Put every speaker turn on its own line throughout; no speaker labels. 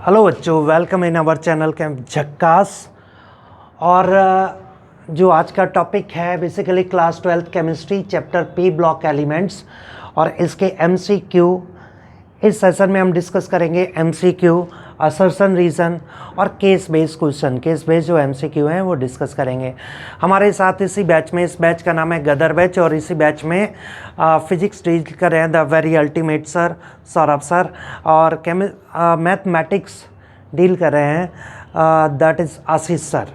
Hello बच्चों, welcome in our channel camp Jhakaas. और जो आज का टॉपिक है basically class 12th chemistry chapter P block elements और इसके एमसीक्यू। इस सेशन में हम डिस्कस करेंगे एमसीक्यू, असर्शन रीजन और case based question. Case based जो एमसीक्यू हैं वो डिस्कस करेंगे। हमारे साथ इसी बैच में, इस बैच का नाम है गदर बैच, और इसी बैच में फिजिक्स डील कर रहे हैं the very ultimate sir Saurabh sir, और मैथमेटिक्स डील कर रहे हैं दैट इज़ आशीष सर।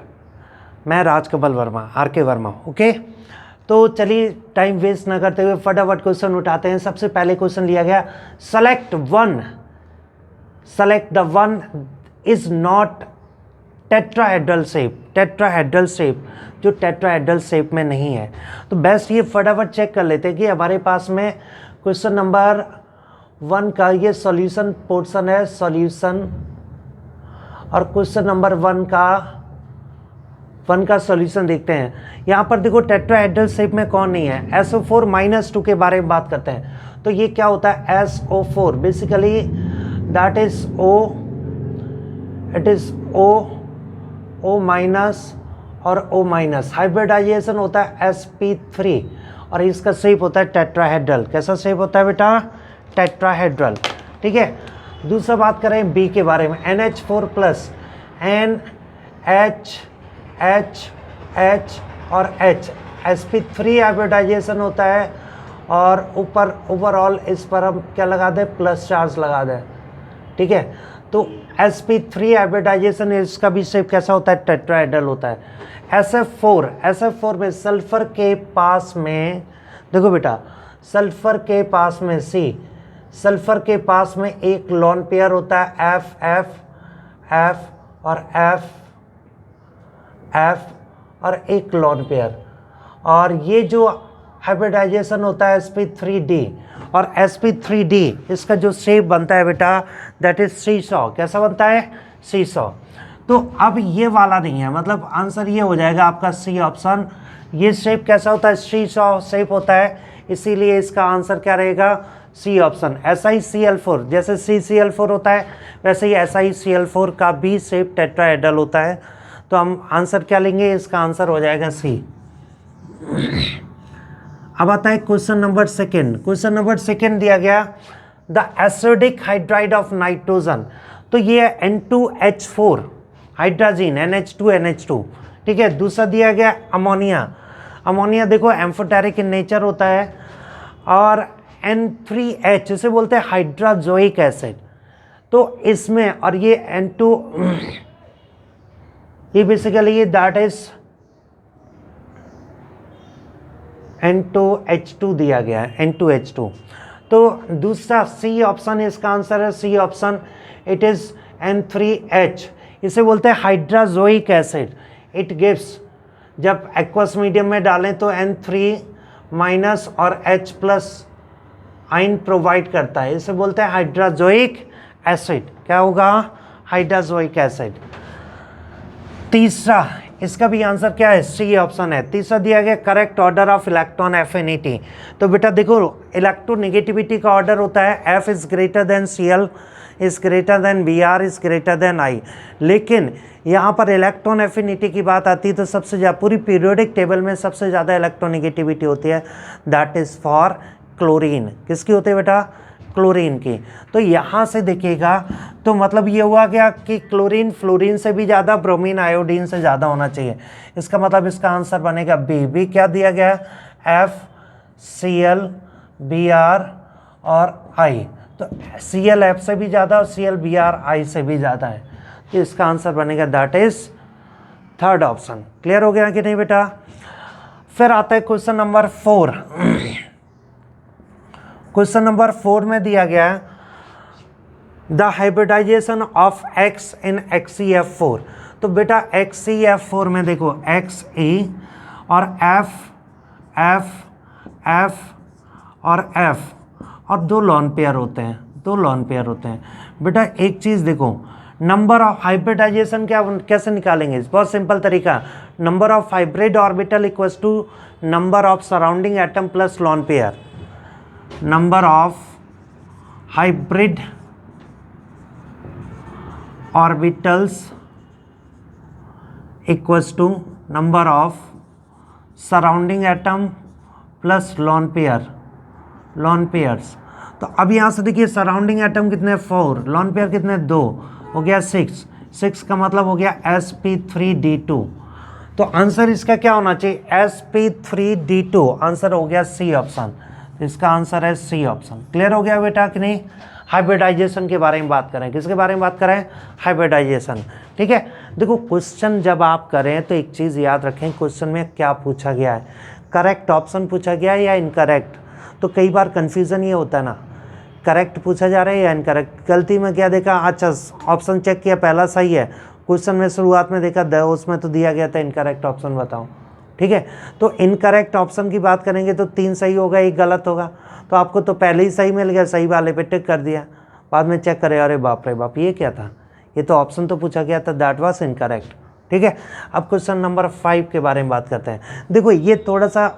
मैं राजकमल वर्मा, आर के वर्मा। ओके, तो चलिए टाइम वेस्ट ना करते हुए फटाफट क्वेश्चन उठाते हैं। सबसे पहले क्वेश्चन लिया गया, select the one is not tetrahedral shape. Tetrahedral shape जो टेट्राहेड्रल शेप में नहीं है, तो बेस्ट ये फटाफट चेक कर लेते हैं कि हमारे पास में क्वेश्चन नंबर 1 का ये सॉल्यूशन पोर्शन है, सॉल्यूशन, और क्वेश्चन नंबर 1 का सॉल्यूशन देखते हैं। यहाँ पर देखो टेट्राहेड्रल शेप में कौन नहीं है, SO4-2 के बारे में बात करते हैं। तो ये क्या होता है, SO4 basically that is it is O minus और O माइनस। हाइब्रिडाइजेशन होता है sp3 और इसका शेप होता है टेट्राहेड्रल। कैसा शेप होता है बेटा, टेट्राहेड्रल। ठीक है, दूसरा बात करें बी के बारे में, NH4 प्लस NH H और H, sp3 हाइब्रिडाइजेशन होता है, और ऊपर ओवरऑल इस पर हम क्या लगा दें, प्लस चार्ज लगा दें। ठीक है, तो sp3 हाइब्रिडाइजेशन, इसका भी शेप कैसा होता है, टेट्राहेड्रल होता है। SF4 में सल्फर के पास में, देखो बेटा सल्फर के पास में सल्फर के पास में एक लोन पेयर होता है F और F और एक लोन पेयर, और ये जो हाइब्रिडाइजेशन होता है sp3d, और sp3d इसका जो शेप बनता है बेटा दैट इज सीसॉ। कैसा बनता है, सीसॉ। तो अब ये वाला नहीं है, मतलब आंसर ये हो जाएगा आपका सी ऑप्शन। ये शेप कैसा होता है, सीसॉ शेप होता है, इसीलिए इसका आंसर क्या रहेगा, सी ऑप्शन। SiCl4, जैसे CCl4 होता है वैसे ही SiCl4 का भी शेप टेट्राहेड्रल होता है। तो हम आंसर क्या लेंगे, इसका आंसर हो जाएगा सी। अब आता है क्वेश्चन नंबर 2। क्वेश्चन नंबर 2 दिया गया, the acidic hydride of nitrogen. तो ये है N2H4 हाइड्रोजन, NH2NH2। ठीक है, दूसरा दिया गया अमोनिया देखो एम्फोटेरिक इन नेचर होता है, और N3H इसे बोलते हैं हाइड्रोजोइक एसिड। तो इसमें, और ये N2, ये बेसिकली दैट इज N2H2 दिया गया है, N2H2। तो दूसरा सी ऑप्शन इसका आंसर है, C option, it is N3H, इसे बोलते हैं हाइड्रोजोइक एसिड। इट गिव्स, जब एक्वस मीडियम में डालें तो N3- और H+ आयन प्रोवाइड करता है, इसे बोलते हैं हाइड्रोजोइक एसिड। क्या होगा, हाइड्रोजोइक एसिड। तीसरा, इसका भी आंसर क्या है, सी ऑप्शन है। तीसरा दिया गया, correct order of electron affinity. तो बेटा देखो इलेक्ट्रोनेगेटिविटी का ऑर्डर होता है F is greater than Cl is greater than Br is greater than I, लेकिन यहाँ पर इलेक्ट्रॉन एफिनिटी की बात आती है तो सबसे ज़्यादा पूरी पीरियोडिक टेबल में सबसे ज़्यादा इलेक्ट्रोनेगेटिविटी होती है, दैट इज़ फॉर क्लोरीन। किसकी होती है बेटा, क्लोरीन की। तो यहाँ से देखिएगा तो मतलब ये हुआ क्या कि क्लोरीन फ्लोरीन से भी ज़्यादा, ब्रोमीन आयोडीन से ज़्यादा होना चाहिए। इसका मतलब इसका आंसर बनेगा बी। क्या दिया गया है, FCl Br और I। तो Cl F से भी ज़्यादा और Cl Br I से भी ज़्यादा है, तो इसका आंसर बनेगा that is third option. Clear हो गया कि नहीं बेटा। फिर आता है क्वेश्चन नंबर 4। क्वेश्चन नंबर 4 में दिया गया है, the hybridisation of X in XeF4। तो बेटा XeF4 में देखो Xe और F और F और दो लॉन पेयर होते हैं, बेटा एक चीज़ देखो, नंबर ऑफ हाइब्रिडाइजेशन कैसे निकालेंगे, बहुत सिंपल तरीका, number of hybrid orbital equals to number of surrounding atom plus lone pair. Number of hybrid orbitals equals to number of surrounding atom plus lone pairs. तो अब यहाँ से देखिए सराउंडिंग एटम कितने 4, लोन पेयर कितने 2, हो गया 6 का मतलब हो गया sp3d2। तो आंसर इसका क्या होना चाहिए sp3d2, आंसर हो गया सी ऑप्शन। तो इसका आंसर है सी ऑप्शन। क्लियर हो गया बेटा कि नहीं। हाइब्रिडाइजेशन के बारे में बात करें, किसके बारे में बात करें, हाइब्रिडाइजेशन। ठीक है, देखो क्वेश्चन जब आप करें तो एक चीज़ याद रखें, क्वेश्चन में क्या पूछा गया है, करेक्ट ऑप्शन पूछा गया है या इनकरेक्ट। तो कई बार कन्फ्यूज़न ये होता है ना, करेक्ट पूछा जा रहा है या इनकरेक्ट। गलती में क्या देखा, अच्छा ऑप्शन चेक किया पहला सही है, क्वेश्चन में शुरुआत में देखा उसमें तो दिया गया था इनकरेक्ट ऑप्शन, बताओ। ठीक है, तो इनकरेक्ट ऑप्शन की बात करेंगे तो 3 सही होगा, 1 गलत होगा। तो आपको तो पहले ही सही मिल गया, सही वाले पे टिक कर दिया, बाद में चेक करें अरे बाप रे बाप ये क्या था, ये तो ऑप्शन तो पूछा गया था, दैट वाज इनकरेक्ट। ठीक है, अब क्वेश्चन नंबर 5 के बारे में बात करते हैं। देखो ये थोड़ा सा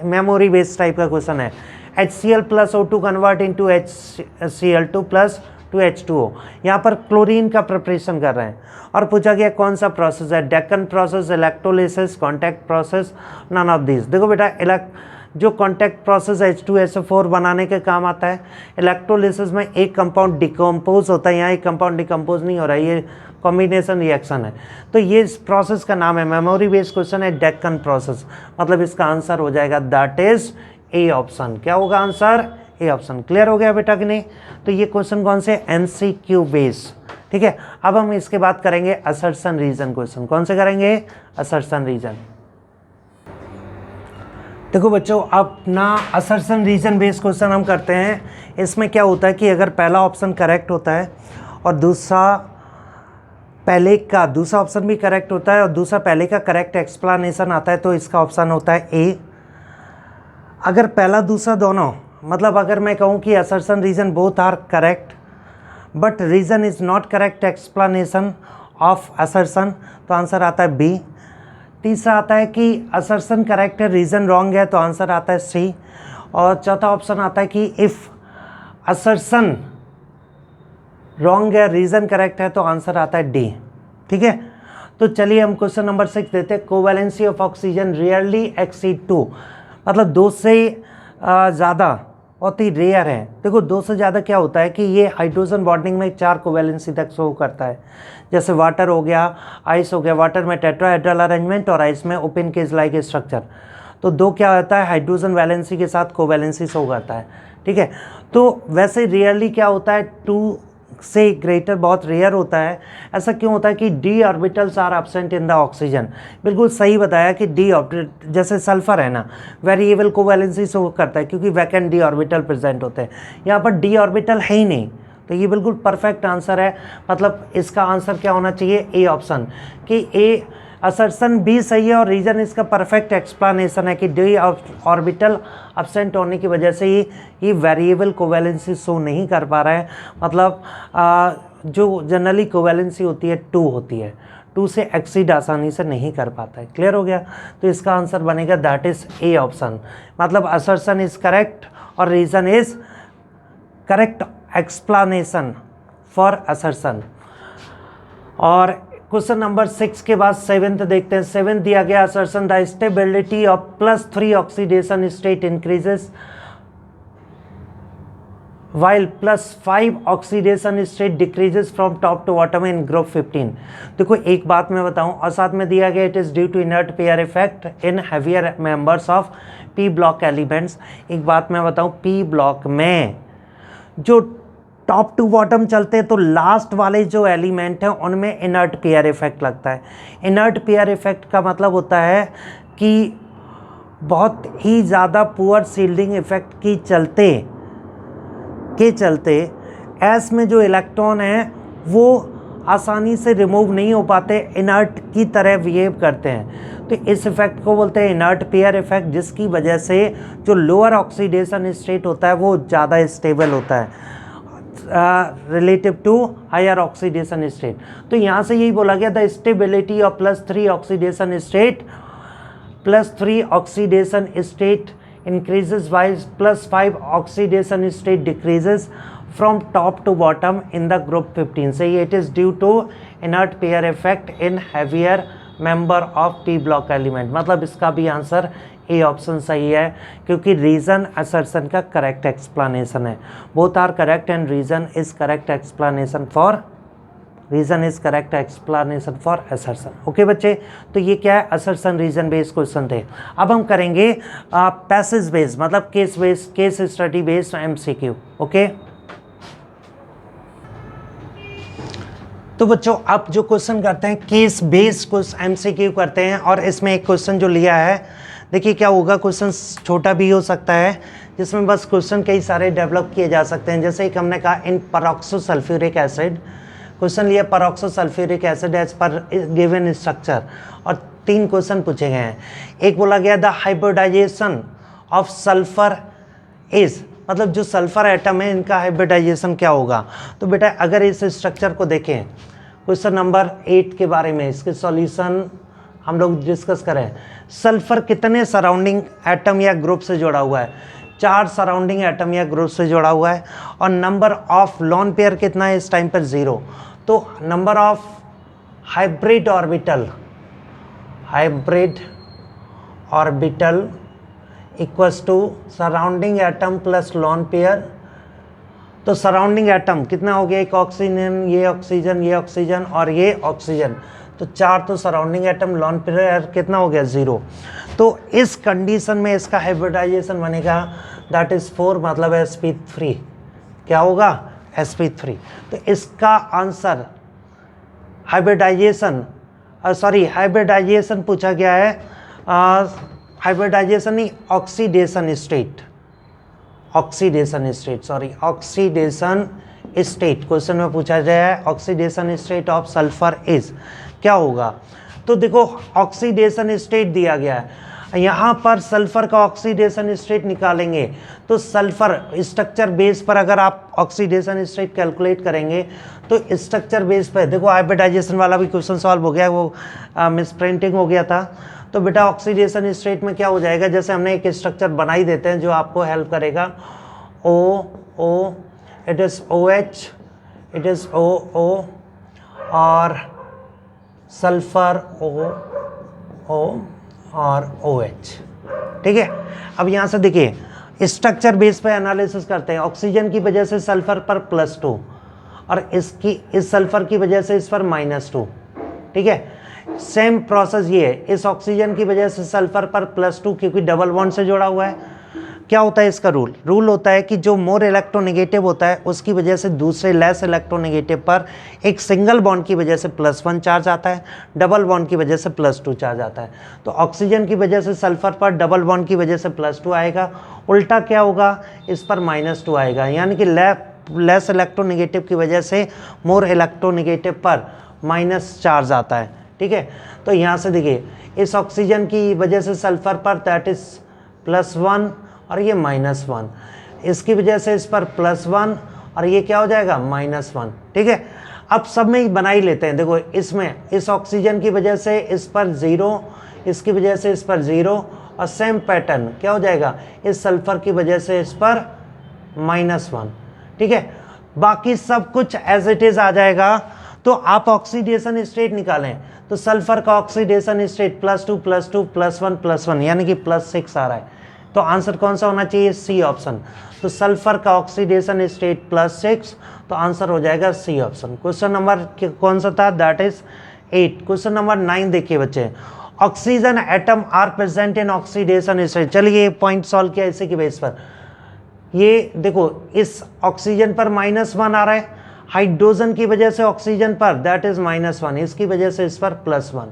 मेमोरी बेस्ड टाइप का क्वेश्चन है। HCl plus O2 convert into HCl2 plus 2H2O। यहाँ पर क्लोरीन का प्रिपरेशन कर रहे हैं और पूछा गया कौन सा प्रोसेस है, Deacon process, electrolysis, contact process, none of this. देखो बेटा जो कॉन्टैक्ट प्रोसेस H2SO4 बनाने के काम आता है, इलेक्ट्रोलिसिस में एक कंपाउंड डिकम्पोज होता है, यहाँ एक कंपाउंड डिकम्पोज नहीं हो रहा है, ये कॉम्बिनेशन रिएक्शन है। तो ये इस प्रोसेस का नाम है, मेमोरी बेस्ड क्वेश्चन है, डेक्कन प्रोसेस। मतलब इसका आंसर हो जाएगा दैट इज ए ऑप्शन। क्या होगा आंसर, ए ऑप्शन। क्लियर हो गया बेटा कि नहीं। तो ये क्वेश्चन कौन से, MCQ बेस। ठीक है, अब हम इसके बाद करेंगे असर्शन रीजन क्वेश्चन। कौन से करेंगे, असर्शन रीजन। देखो बच्चों अपना असर्शन रीजन बेस्ड क्वेश्चन हम करते हैं। इसमें क्या होता है कि अगर पहला ऑप्शन करेक्ट होता है और दूसरा ऑप्शन भी करेक्ट होता है और दूसरा पहले का करेक्ट एक्सप्लेनेशन आता है, तो इसका ऑप्शन होता है ए। अगर पहला दूसरा दोनों, मतलब अगर मैं कहूँ कि assertion reason both are correct but reason is not correct explanation of assertion, तो आंसर आता है बी। तीसरा आता है कि असर्शन करेक्ट है, रीजन रॉन्ग है, तो आंसर आता है सी। और चौथा ऑप्शन आता है कि इफ़ असर्शन रॉन्ग है, रीजन करेक्ट है, तो आंसर आता है डी। ठीक है, तो चलिए हम क्वेश्चन नंबर 6 देते हैं। Covalency of oxygen rarely exceed 2, मतलब 2 से ज़्यादा बहुत ही रेयर है। देखो 2 से ज़्यादा क्या होता है कि ये हाइड्रोजन बॉन्डिंग में 4 कोवैलेंसी तक शो करता है। जैसे वाटर हो गया, आइस हो गया, वाटर में टेट्राहेड्रल अरेंजमेंट और आइस में ओपन केज लाइक स्ट्रक्चर। तो 2 क्या होता है, हाइड्रोजन वैलेंसी के साथ कोवैलेंसी शो करता है। ठीक है, तो वैसे रियरली क्या होता है, 2 से ग्रेटर बहुत रेयर होता है। ऐसा क्यों होता है कि d orbitals are absent in the oxygen. बिल्कुल सही बताया कि डी ऑर्बिटल, जैसे सल्फर है ना, वेरिएबल कोवैलेंसी शो करता है क्योंकि वैकेंट डी ऑर्बिटल प्रेजेंट होते हैं। यहाँ पर डी ऑर्बिटल है ही नहीं, तो ये बिल्कुल परफेक्ट आंसर है। मतलब इसका आंसर क्या होना चाहिए, ए ऑप्शन, कि ए असर्शन भी सही है और रीजन इसका परफेक्ट एक्सप्लेनेशन है कि डी ऑर्बिटल एब्सेंट होने की वजह से ये वेरिएबल कोवैलेंसी शो नहीं कर पा रहा है। मतलब जो जनरली कोवैलेंसी होती है 2 होती है, 2 से एक्सीड आसानी से नहीं कर पाता है। क्लियर हो गया, तो इसका आंसर बनेगा दैट इज ए ऑप्शन। मतलब असर्शन इज करेक्ट और reason is correct explanation for assertion. और क्वेश्चन नंबर 6 के बाद 7th देखते हैं। 7th दिया गया assertion the stability of +3 oxidation state increases while +5 oxidation state decreases from top to bottom in group 15। देखो एक बात मैं बताऊं, और साथ में दिया गया it is due to inert pair effect in heavier members of P block elements. एक बात मैं बताऊं, पी ब्लॉक में जो टॉप टू बॉटम चलते हैं तो लास्ट वाले जो एलिमेंट हैं उनमें इनर्ट पेयर इफेक्ट लगता है। इनर्ट पेयर इफेक्ट का मतलब होता है कि बहुत ही ज़्यादा पुअर सील्डिंग इफेक्ट के चलते एस में जो इलेक्ट्रॉन हैं वो आसानी से रिमूव नहीं हो पाते, इनर्ट की तरह बिहेव करते हैं। तो इस इफेक्ट को बोलते हैं इनर्ट पेयर इफेक्ट, जिसकी वजह से जो लोअर ऑक्सीडेशन स्टेट होता है वो ज़्यादा स्टेबल होता है relative to higher oxidation state. तो यहाँ से यही बोला गया the stability of +3 oxidation state, +3 oxidation state increases while +5 oxidation state decreases from top to bottom in the group 15. सही, it is due to inert pair effect in heavier member of p block element. मतलब इसका भी answer A option सही है, क्योंकि reason assertion का correct explanation है. Both are correct and reason is correct explanation for assertion. Okay बच्चे, तो ये क्या है, असर्शन रीजन बेस्ड क्वेश्चन थे. अब हम करेंगे पैसेज बेस्ड, मतलब case study based MCQ. Okay, तो बच्चों अब जो क्वेश्चन करते हैं केस बेस्ड एमसीक्यू करते हैं, और इसमें एक क्वेश्चन जो लिया है, देखिए क्या होगा, क्वेश्चन छोटा भी हो सकता है, जिसमें बस क्वेश्चन कई सारे डेवलप किए जा सकते हैं. जैसे एक हमने कहा इन परऑक्सो सल्फ्यूरिक एसिड, क्वेश्चन लिया परऑक्सो सल्फ्यूरिक एसिड एज पर गिवन स्ट्रक्चर, और 3 क्वेश्चन पूछे गए हैं. एक बोला गया the hybridisation of sulphur is, मतलब जो सल्फर एटम है इनका हाइब्रिडाइजेशन क्या होगा. तो बेटा अगर इस स्ट्रक्चर को देखें, क्वेश्चन नंबर 8 के बारे में इसके सॉल्यूशन हम लोग डिस्कस करें. सल्फर कितने सराउंडिंग एटम या ग्रुप से जुड़ा हुआ है, 4 सराउंडिंग एटम या ग्रुप से जुड़ा हुआ है, और नंबर ऑफ लॉन पेयर कितना है इस टाइम पर 0. तो number of hybrid orbital equals to surrounding atom plus lone pair. तो सराउंडिंग एटम कितना हो गया, एक ऑक्सीजन, ये ऑक्सीजन और ये ऑक्सीजन, तो 4 तो सराउंडिंग एटम, लॉन पेयर कितना हो गया 0. तो इस कंडीशन में इसका हाइब्रिडाइजेशन बनेगा, दैट इज 4, मतलब sp3. क्या होगा, sp3. तो इसका आंसर हाइब्रिडाइजेशन पूछा गया है, हाइब्रिडाइजेशन नहीं, ऑक्सीडेशन स्टेट क्वेश्चन में पूछा गया है. Oxidation state of sulphur is क्या होगा. तो देखो ऑक्सीडेशन स्टेट दिया गया है, यहाँ पर सल्फर का ऑक्सीडेशन स्टेट निकालेंगे, तो सल्फर स्ट्रक्चर बेस पर अगर आप ऑक्सीडेशन स्टेट कैलकुलेट करेंगे, तो स्ट्रक्चर बेस पर देखो हाइब्रिडाइजेशन वाला भी क्वेश्चन सॉल्व हो गया, वो मिस प्रिंटिंग हो गया था. तो बेटा ऑक्सीडेशन स्टेट में क्या हो जाएगा, जैसे हमने एक स्ट्रक्चर बना ही देते हैं जो आपको हेल्प करेगा. O it is OH, it is OO, और सल्फर O और OH. ठीक है, अब यहाँ से देखिए स्ट्रक्चर बेस पे एनालिसिस करते हैं. ऑक्सीजन की वजह से सल्फर पर +2, और इस सल्फर की वजह से इस पर -2. ठीक है, सेम प्रोसेस ये है, इस ऑक्सीजन की वजह से सल्फर पर +2, क्योंकि डबल बॉन्ड से जुड़ा हुआ है. क्या होता है इसका रूल होता है कि जो मोर इलेक्ट्रोनेगेटिव होता है उसकी वजह से दूसरे लेस इलेक्ट्रोनेगेटिव पर एक सिंगल बॉन्ड की वजह से +1 चार्ज आता है, डबल बॉन्ड की वजह से +2 चार्ज आता है. तो ऑक्सीजन की वजह से सल्फर पर डबल बॉन्ड की वजह से +2 आएगा, उल्टा क्या होगा, इस पर -2 आएगा, यानी कि लेस इलेक्ट्रोनेगेटिव की वजह से मोर इलेक्ट्रोनेगेटिव पर माइनस चार्ज आता है. ठीक है, तो यहाँ से देखिए इस ऑक्सीजन की वजह से सल्फर पर दैट इज +1 और ये -1, इसकी वजह से इस पर +1 और ये क्या हो जाएगा -1. ठीक है, अब सब में ही बना ही लेते हैं. देखो इसमें इस ऑक्सीजन की वजह से इस पर 0, इसकी वजह से इस पर 0, और सेम पैटर्न क्या हो जाएगा, इस सल्फर की वजह से इस पर -1. ठीक है, बाकी सब कुछ एज इट इज आ जाएगा. तो आप ऑक्सीडेशन स्टेट निकालें, तो सल्फर का ऑक्सीडेशन स्टेट +2 +2 +1 +1, यानी कि +6 आ रहा है. तो आंसर कौन सा होना चाहिए, सी ऑप्शन. तो सल्फर का ऑक्सीडेशन स्टेट +6, तो आंसर हो जाएगा सी ऑप्शन. क्वेश्चन नंबर कौन सा था, दैट इज 8. क्वेश्चन नंबर 9 देखिए बच्चे, oxygen atom are present in oxidation state. चलिए पॉइंट सॉल्व किया इसी के बेस पर. ये देखो इस ऑक्सीजन पर -1 आ रहा है, हाइड्रोजन की वजह से ऑक्सीजन पर दैट इज -1, इसकी वजह से इस पर +1.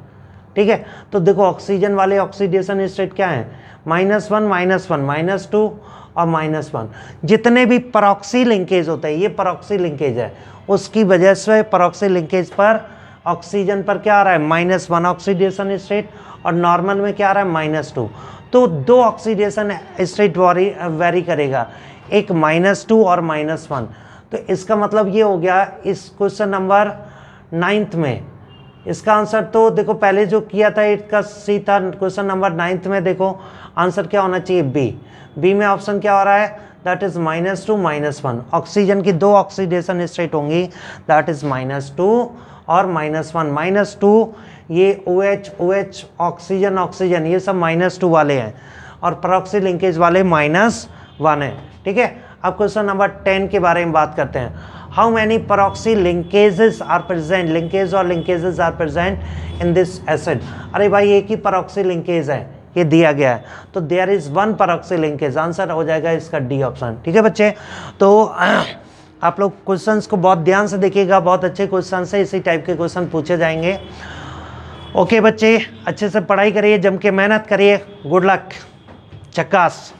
ठीक है, तो देखो ऑक्सीजन वाले ऑक्सीडेशन स्टेट क्या है, -1 -1 -2 और -1. जितने भी परऑक्सी लिंकेज होते हैं, ये परऑक्सी लिंकेज है, उसकी वजह से परऑक्सी लिंकेज पर ऑक्सीजन पर क्या आ रहा है, -1 ऑक्सीडेशन स्टेट, और नॉर्मल में क्या आ रहा है, -2. तो 2 ऑक्सीडेशन स्टेट वेरी करेगा, एक -2 और -1. तो इसका मतलब ये हो गया इस क्वेश्चन नंबर 9 में इसका आंसर. तो देखो पहले जो किया था 8 का सी था, क्वेश्चन नंबर 9 में देखो आंसर क्या होना चाहिए, बी. में ऑप्शन क्या हो रहा है, दैट इज -2 -1। ऑक्सीजन की 2 ऑक्सीडेशन स्टेट होंगी, दैट इज -2 और -1। -2 ये OH OH ऑक्सीजन ऑक्सीजन ये सब -2 वाले हैं और परऑक्सी लिंकेज वाले -1 है। ठीक है, अब क्वेश्चन नंबर 10 के बारे में बात करते हैं। How many peroxy linkages are present, linkage or linkages are present in this acid. अरे भाई एक ही परऑक्सी लिंकेज है, ये दिया गया है, तो there is 1 peroxy linkage, answer हो जाएगा इसका डी ऑप्शन। ठीक है बच्चे, तो आप लोग क्वेश्चंस को बहुत ध्यान से देखिएगा, बहुत अच्छे क्वेश्चन है, इसी टाइप के क्वेश्चन पूछे जाएंगे। ओके बच्चे, अच्छे से पढ़ाई करिए, जम के मेहनत करिए, गुड लक, चक्कास।